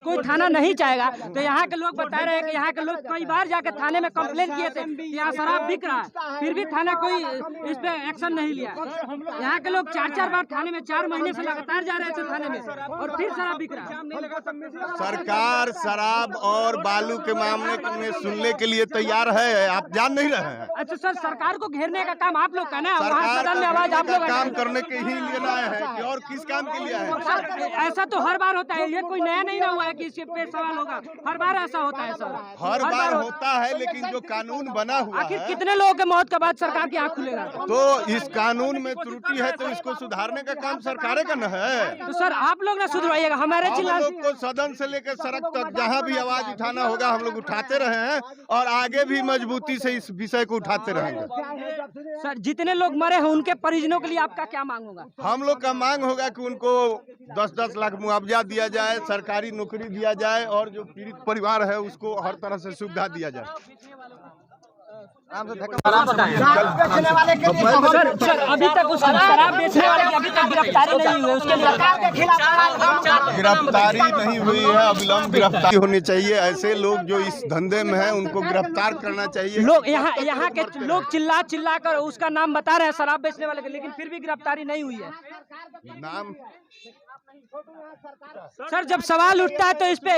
कोई थाना नहीं चाहेगा। तो यहाँ के लोग बता रहे हैं कि यहाँ के लोग कई बार जाकर थाने में कंप्लेन किए थे कि यहाँ शराब बिक रहा है, फिर भी थाना कोई इस पे एक्शन नहीं लिया। यहाँ के लोग 4-4 बार थाने में 4 महीने से लगातार जा रहे थे थाने में, और फिर शराब बिक रहा है। सरकार शराब और बालू के मामले में सुनने के लिए तैयार है, आप जान नहीं रहे हैं। अच्छा सर, सरकार को घेरने का काम आप लोग का ना, वहाँ सरकार सदन में आवाज आप लोग काम करने के ही लिए लाए हैं कि और किस काम के लिए है? सर ऐसा तो हर बार होता है, ये कोई नया नहीं ना हुआ है कि इसके पे सवाल होगा, हर बार ऐसा होता है सर। हर बार होता है, लेकिन जो कानून बना हुआ आखिर है, कितने लोगों के मौत के बाद सरकार की आँख खुलेगा? तो इस कानून में त्रुटि है तो इसको सुधारने का काम सरकार का न है। तो सर आप लोग ना सुधरवाइएगा, हमारे हम चिल्ला लोग को सदन से लेकर सड़क तक जहाँ भी आवाज उठाना होगा हम लोग उठाते रहे हैं, और आगे भी मजबूती से इस विषय को उठाते रहेंगे। सर जितने लोग मरे हैं उनके परिजनों के लिए आपका क्या मांग होगा? हम लोग का मांग होगा कि उनको 10-10 लाख मुआवजा दिया जाए, सरकारी नौकरी दिया जाए, और जो पीड़ित परिवार है उसको हर तरह से सुविधा दिया जाए। सर अभी तक उस शराब बेचने वाले की अभी तक गिरफ्तारी नहीं हुई है, उसके लिए गिरफ्तारी नहीं हुई है, अविलंब गिरफ्तारी होनी चाहिए। ऐसे लोग जो इस धंधे में हैं उनको गिरफ्तार करना चाहिए। लोग यहाँ के लोग चिल्ला कर उसका नाम बता रहे हैं शराब बेचने वाले के, लेकिन फिर भी गिरफ्तारी नहीं हुई है। नाम सर जब सवाल उठता है तो इस पे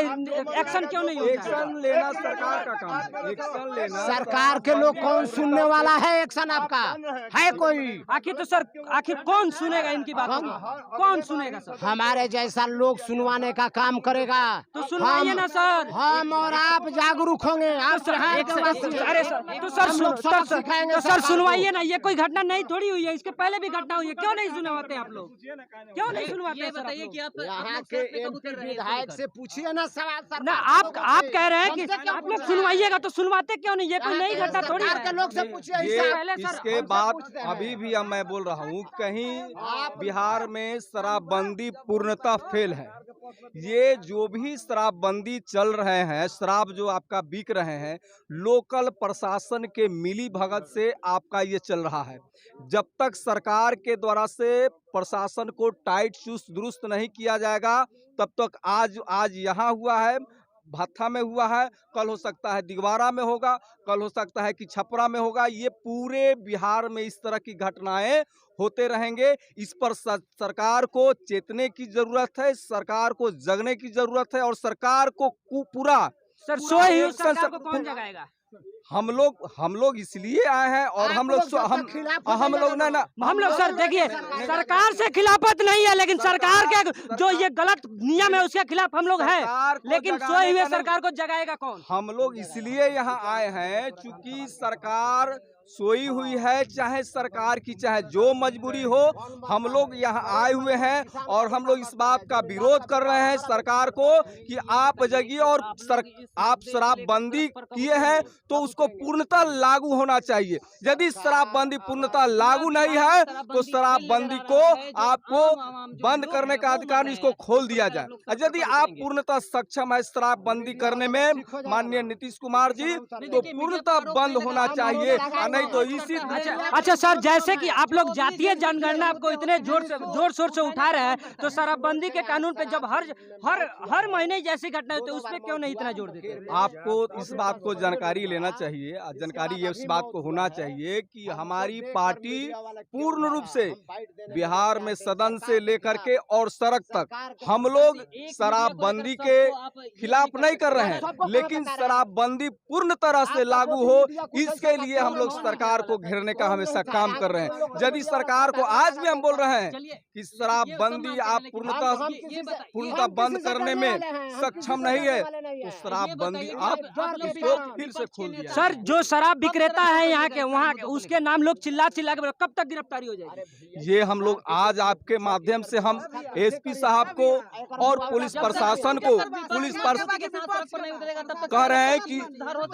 एक्शन क्यों नहीं होता? एक्शन लेना सरकार का काम है, एक्शन लेना। सरकार के लोग कौन सुनने वाला है? एक्शन आपका है कोई? आखिर तो सर आखिर कौन सुनेगा इनकी बात? कौन सुनेगा सर? हमारे जैसा लोग सुनवाने का काम करेगा तो सुनवाइए ना सर। हम और आप जागरूक होंगे। अरे सर सुनवाइए ना, ये कोई घटना नहीं थोड़ी हुई है, इसके पहले भी घटना हुई है, क्यों नहीं सुनवाते आप लोग? क्यों नहीं सुनवाते? बताइए कि आप यहाँ के एमपी विधायक से पूछिए ना सवाल। ना आप कह रहे हैं कि आप लोग सुनवाइएगा, तो सुनवाते क्यों नहीं? ये कोई नई घटना थोड़ी है। के लोग से पूछिए। इसके बाद अभी भी अब मैं बोल रहा हूँ, कहीं बिहार में शराबबंदी पूर्णतः फेल है। ये जो भी शराबबंदी चल रहे हैं, शराब जो आपका बिक रहे हैं, लोकल प्रशासन के मिली भगत से आपका ये चल रहा है। जब तक सरकार के द्वारा से प्रशासन को टाइट चुस्त दुरुस्त नहीं किया जाएगा, तब तक आज यहाँ हुआ है, भत्था में हुआ है, कल हो सकता है दिगवारा में होगा, कल हो सकता है कि छपरा में होगा। ये पूरे बिहार में इस तरह की घटनाएं होते रहेंगे। इस पर सरकार को चेतने की जरूरत है, सरकार को जगने की जरूरत है, और सरकार को पूरा सर सोई सरकार को कौन जगाएगा? हम लोग इसलिए आए हैं, और हम लोग सर देखिए, सरकार से खिलाफत नहीं है, लेकिन सरकार के जो ये गलत नियम है उसके खिलाफ हम लोग हैं, लेकिन सोए हुए सरकार को जगाएगा कौन? हम लोग इसलिए यहाँ आए हैं क्योंकि सरकार सोई हुई है, चाहे सरकार की चाहे जो मजबूरी हो, हम लोग यहाँ आए हुए हैं, और हम लोग इस बात का विरोध कर रहे हैं सरकार को कि आप जगिए, और आप शराबबंदी किए हैं तो उसको पूर्णतः लागू होना चाहिए। यदि शराबबंदी पूर्णतः लागू नहीं है तो शराबबंदी को आपको बंद करने का अधिकार, इसको खोल दिया जाए। यदि आप पूर्णतः सक्षम है शराबबंदी करने में, माननीय नीतीश कुमार जी, तो पूर्णतः बंद होना चाहिए, नहीं तो इसी। अच्छा सर, जैसे कि आप लोग जातीय जनगणना आपको इतने जोर शोर से उठा रहे हैं, तो शराबबंदी के कानून पे जब हर महीने जैसी घटना होती है उस पे क्यों नहीं इतना जोर देते? आपको इस बात को जानकारी लेना चाहिए, जानकारी इस बात को होना चाहिए कि हमारी पार्टी पूर्ण रूप से बिहार में सदन से लेकर के और सड़क तक हम लोग शराबबंदी के खिलाफ नहीं कर रहे हैं, लेकिन शराबबंदी पूर्ण तरह से लागू हो, इसके लिए हम लोग सरकार को घेरने का हमेशा काम कर रहे हैं। यदि सरकार को आज भी हम बोल रहे हैं कि शराबबंदी आप पूर्णतः बंद करने में सक्षम नहीं है, तो शराबबंदी आप इसको फिर से खोल दिया। सर जो शराब विक्रेता है यहाँ के, वहाँ उसके नाम लोग चिल्ला के, कब तक गिरफ्तारी हो जाएगी? ये हम लोग आज आपके माध्यम से हम एसपी साहब को और पुलिस प्रशासन को कह रहे हैं कि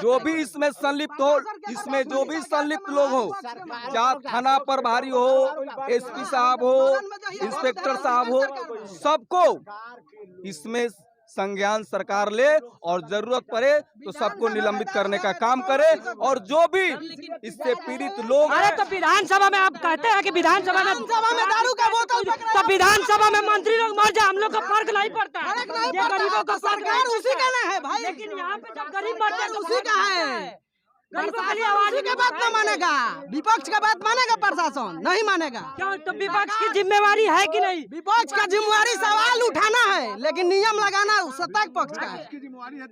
जो भी इसमें संलिप्त हो, इसमें जो भी संलिप्त लोग हो, चाहे थाना प्रभारी हो, एसपी साहब हो, इंस्पेक्टर साहब हो, सबको इसमें संज्ञान सरकार ले और जरूरत पड़े तो सबको निलंबित करने का काम करे। और जो भी इससे पीड़ित लोग अरे तो विधानसभा में आप कहते हैं कि विधानसभा में दारू का बोतल, तो विधानसभा में मंत्री लोग मर जाए हम लोग का फर्क नहीं पड़ता है। ये गरीबों का सरकार उसी का ना है भाई, लेकिन यहाँ पे जब गरीब मरते हैं तो उसी का है। गरीबों के लिए आवाज की बात न मानेगा, विपक्ष का बात मानेगा, प्रशासन नहीं मानेगा। क्यों? तो विपक्ष की जिम्मेवारी है कि नहीं? विपक्ष का जिम्मेवारी सवाल उठाना है, लेकिन नियम लगाना सत्ता पक्ष का है।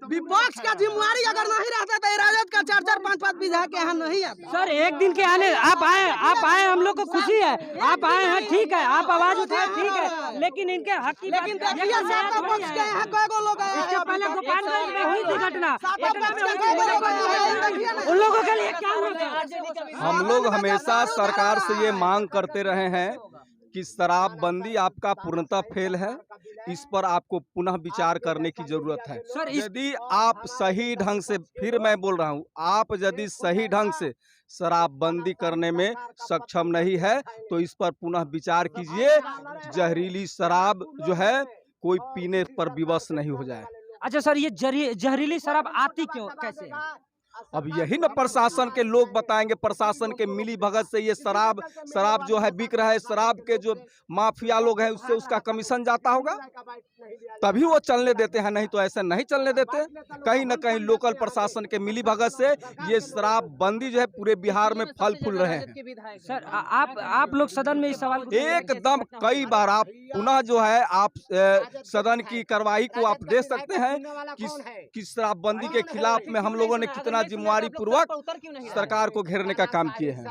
विपक्ष का जिम्मेवारी अगर नहीं रहता तो राजद का 4-4, 5-5 विधायक के यहाँ नहीं आता। सर एक दिन के आने आप आए हम लोग को खुशी है, आप आए हैं ठीक है, आप आवाज उठाए ठीक है, लेकिन इनके हक की लेकिन देखिए सत्ता पक्ष के यहाँ कई गो लोग आए हैं। पहले गोपालगंज में हुई थी घटना, देखिए उन लोगों के लिए क्या हुआ? हम लोग हमेशा सरकार से ये मांग करते रहे हैं कि शराबबंदी आपका पूर्णतः फेल है, इस पर आपको पुनः विचार करने की जरूरत है। सर, यदि आप सही ढंग से, फिर मैं बोल रहा हूँ, आप यदि सही ढंग से शराबबंदी करने में सक्षम नहीं है तो इस पर पुनः विचार कीजिए। जहरीली शराब जो है कोई पीने पर विवश नहीं हो जाए। अच्छा सर, ये जहरीली शराब आती क्यों, कैसे है? अब यही न प्रशासन के लोग बताएंगे। प्रशासन के मिली भगत से ये शराब जो है बिक रहा है, शराब के जो माफिया लोग हैं उससे उसका कमीशन जाता होगा, तभी वो चलने देते हैं, नहीं तो ऐसे नहीं चलने देते। कहीं न कहीं लोकल प्रशासन के मिली भगत से ये शराबबंदी जो है पूरे बिहार में फल फूल रहे हैं। सर आप लोग सदन में इस सवाल को एकदम कई बार आप पुनः जो है आप सदन की कार्यवाही को आप देख सकते हैं कि शराबबंदी के खिलाफ में हम लोगों ने कितना जिम्मेवारी पूर्वक सरकार को घेरने का काम किए हैं।